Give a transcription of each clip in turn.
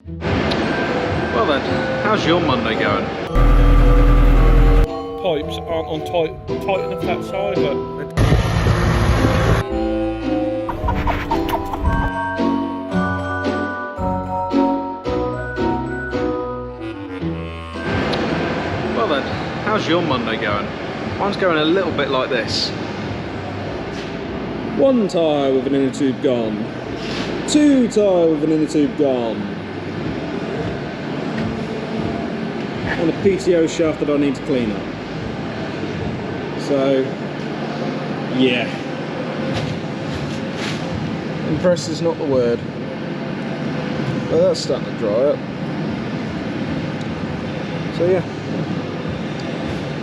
Well then, how's your Monday going? Pipes aren't on tight enough that side, but well then, how's your Monday going? Mine's going a little bit like this. One tyre with an inner tube gone. Two tyre with an inner tube gone. And a PTO shaft that I need to clean up. So, yeah. Impressed is not the word. But that's starting to dry up. So yeah.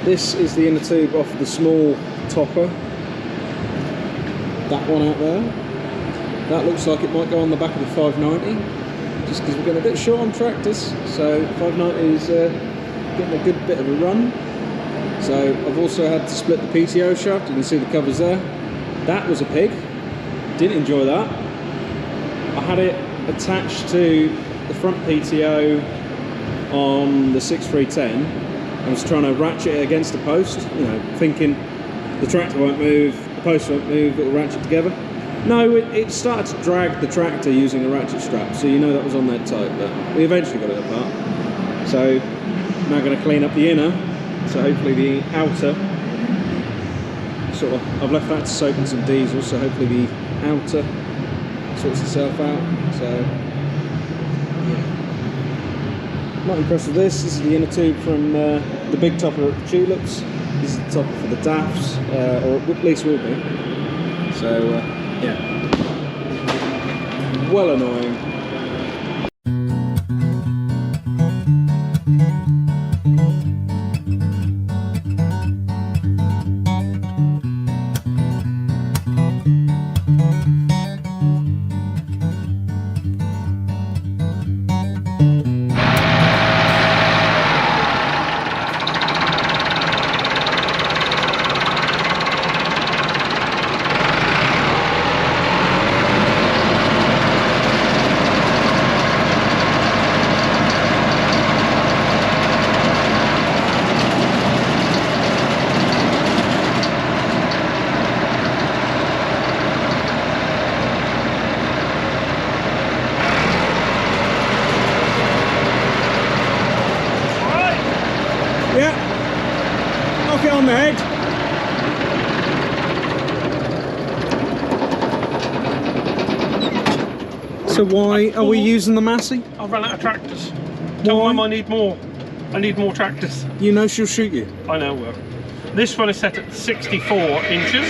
This is the inner tube off the small topper. That one out there. That looks like it might go on the back of the 590. Just because we're getting a bit short on tractors. So 590 is getting a good bit of a run. So I've also had to split the PTO shaft. You can see the covers there. That was a pig. Didn't enjoy that. I had it attached to the front PTO on the 6310. I was trying to ratchet it against the post, you know, thinking the tractor won't move, the post won't move, it'll ratchet together. No, it started to drag the tractor using a ratchet strap, so you know that was on there tight, but we eventually got it apart. So now going to clean up the inner, so hopefully the outer, I've left that to soak in some diesel, so hopefully the outer sorts itself out. So yeah, not impressed with this. This is the inner tube from the big topper at the Tulips. This is the topper for the Daffs, or at least will be. So yeah, well annoying. Knock it on the head. So why are we using the Massey? I've run out of tractors. Tell Mum I need more. I need more tractors. You know she'll shoot you. I know. Well, this one is set at 64 inches,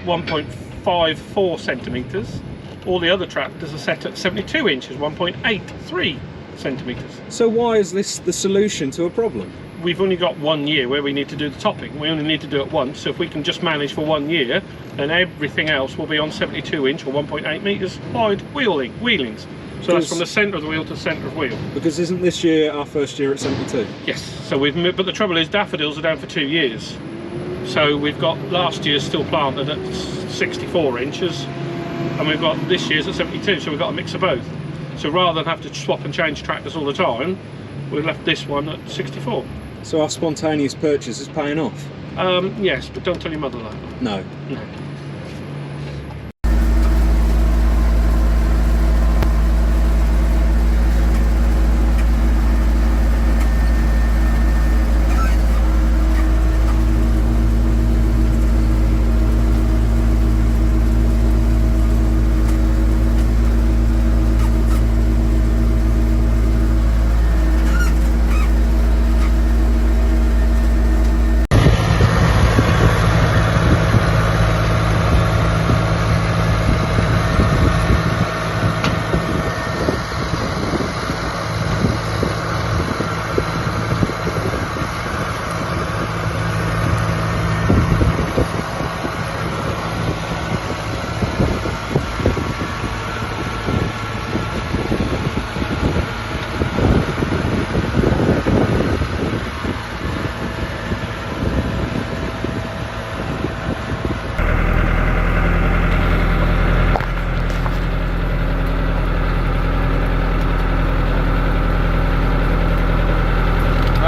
1.54 centimetres. All the other tractors are set at 72 inches, 1.83 centimetres. So why is this the solution to a problem? We've only got 1 year where we need to do the topping. We only need to do it once, so if we can just manage for 1 year, then everything else will be on 72 inch or 1.8 metres wide wheelings. So that's from the centre of the wheel to the centre of wheel. Because isn't this year our first year at 72? Yes, so we've moved, but the trouble is daffodils are down for 2 years. So we've got last year's still planted at 64 inches, and we've got this year's at 72, so we've got a mix of both. So rather than have to swap and change tractors all the time, we've left this one at 64. So our spontaneous purchase is paying off? Yes, but don't tell your mother that. No. No.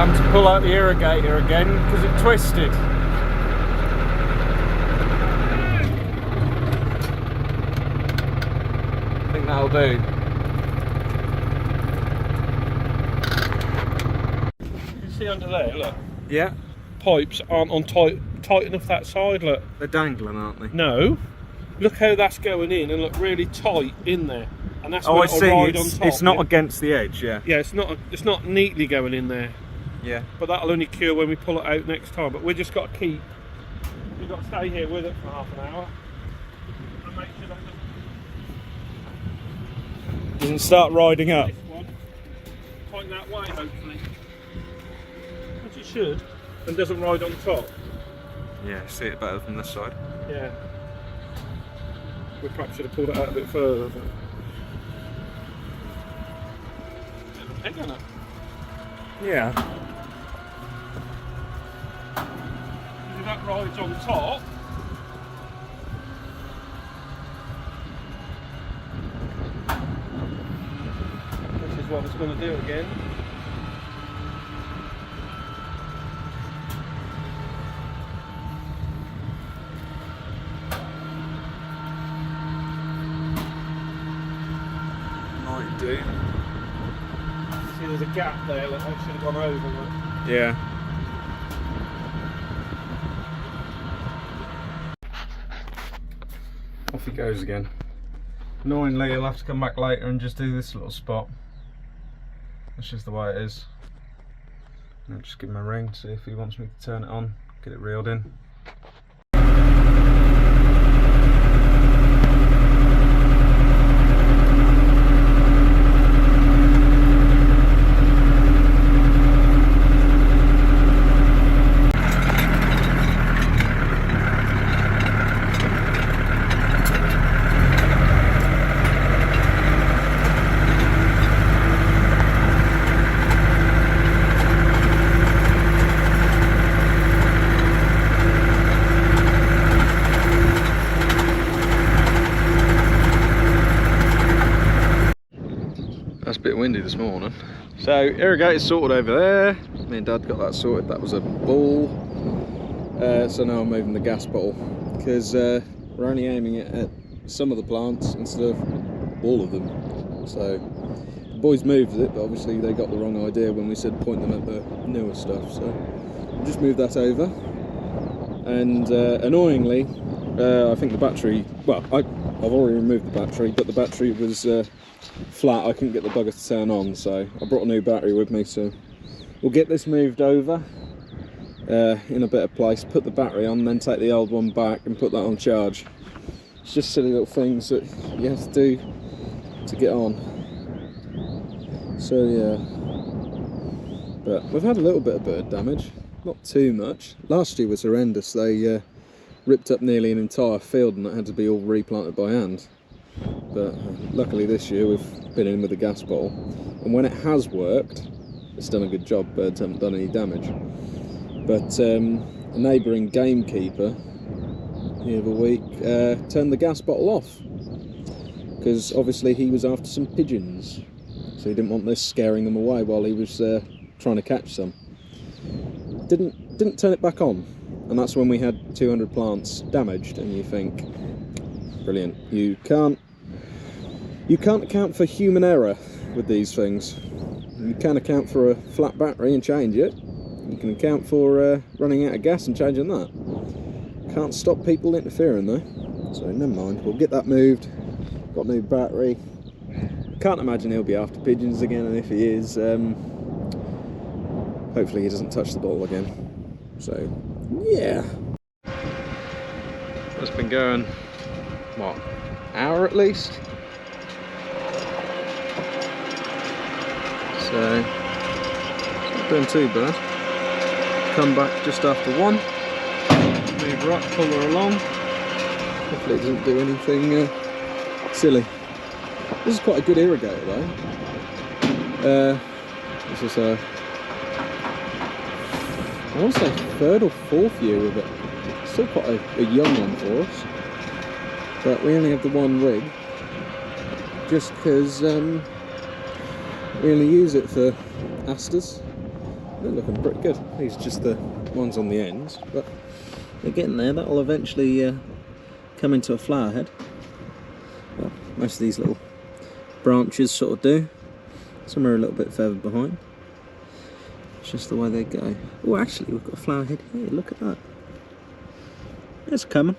And to pull out the irrigator again because it twisted. I think that'll do. You see under there, look. Yeah. Pipes aren't on tight enough that side, look. They're dangling, aren't they? No. Look how that's going in and look really tight in there. And that's Oh, where I it'll see. ride on top. It's not against the edge, yeah. Yeah, it's not neatly going in there. Yeah. But that'll only cure when we pull it out next time. But we just got to we've got to stay here with it for half an hour and make sure that Doesn't start riding up. this one point that way, hopefully, which it should, and doesn't ride on top. Yeah, see it better from this side. Yeah. We perhaps should have pulled it out a bit further. But... bit of a peg on it. Yeah. If that rides on top, this is what it's going to do again. Might do. See, there's a gap there that I should have gone over. Look. Yeah. Off he goes again. Annoyingly, he'll have to come back later and just do this little spot. That's just the way it is. I'll just give him a ring, see if he wants me to turn it on, get it reeled in. That's a bit windy this morning. So irrigator's sorted over there. Me and Dad got that sorted. That was a ball. So now I'm moving the gas bottle because we're only aiming it at some of the plants instead of all of them. So the boys moved it, but obviously they got the wrong idea when we said point them at the newer stuff. So we'll just move that over. And annoyingly, I think the battery. Well, I've already removed the battery, but the battery was flat. I couldn't get the bugger to turn on, so I brought a new battery with me. So we'll get this moved over in a better place, put the battery on, then take the old one back and put that on charge. It's just silly little things that you have to do to get on. So yeah, but we've had a little bit of bird damage, not too much. Last year was horrendous. They ripped up nearly an entire field and that had to be all replanted by hand. But luckily this year we've been in with the gas bottle, and when it has worked, it's done a good job. Birds haven't done any damage. But a neighbouring gamekeeper the other week turned the gas bottle off because obviously he was after some pigeons, so he didn't want this scaring them away while he was trying to catch some. Didn't turn it back on, and that's when we had 200 plants damaged. And you think, brilliant, you can't account for human error with these things. You can account for a flat battery and change it. You can account for running out of gas and changing that. Can't stop people interfering though. So never mind, we'll get that moved. Got a new battery. Can't imagine he'll be after pigeons again, and if he is, hopefully he doesn't touch the bottle again. So yeah. It's been going, what, hour at least? So it's not doing too bad. Come back just after 1, move right, pull her along. Hopefully it doesn't do anything silly. This is quite a good irrigator though. This is I want to say 3rd or 4th year with it. Still quite a young one for us, but we only have the one rig just because we only use it for asters they're looking pretty good. These are just the ones on the ends, but they're getting there. That'll eventually come into a flower head. Well, most of these little branches sort of do. Some are a little bit further behind. It's just the way they go. Oh, actually, we've got a flower head here. Look at that. It's coming.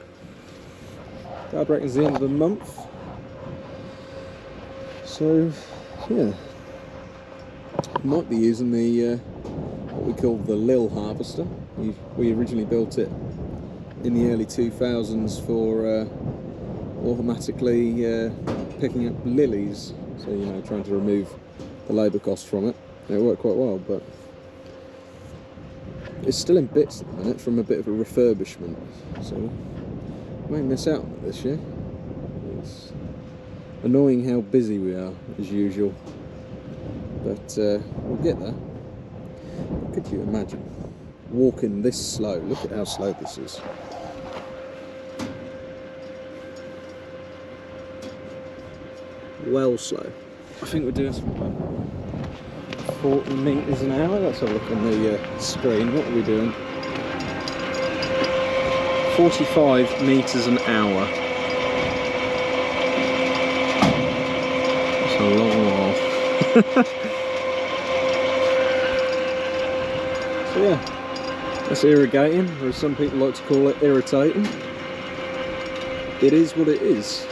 Dad reckons the end of the month. So, yeah. Might be using the what we call the Lil harvester. We originally built it in the early 2000s for automatically picking up lilies. So, you know, trying to remove the labour cost from it. It worked quite well, but it's still in bits at the minute from a bit of a refurbishment. So, we may miss out on it this year. It's annoying how busy we are, as usual. But we'll get there. Could you imagine walking this slow? Look at how slow this is. Well slow. I think we're doing some 40 metres an hour. Let's have a look on the screen. What are we doing? 45 metres an hour. That's a long while. So yeah, that's irrigating, or as some people like to call it, irritating. It is what it is.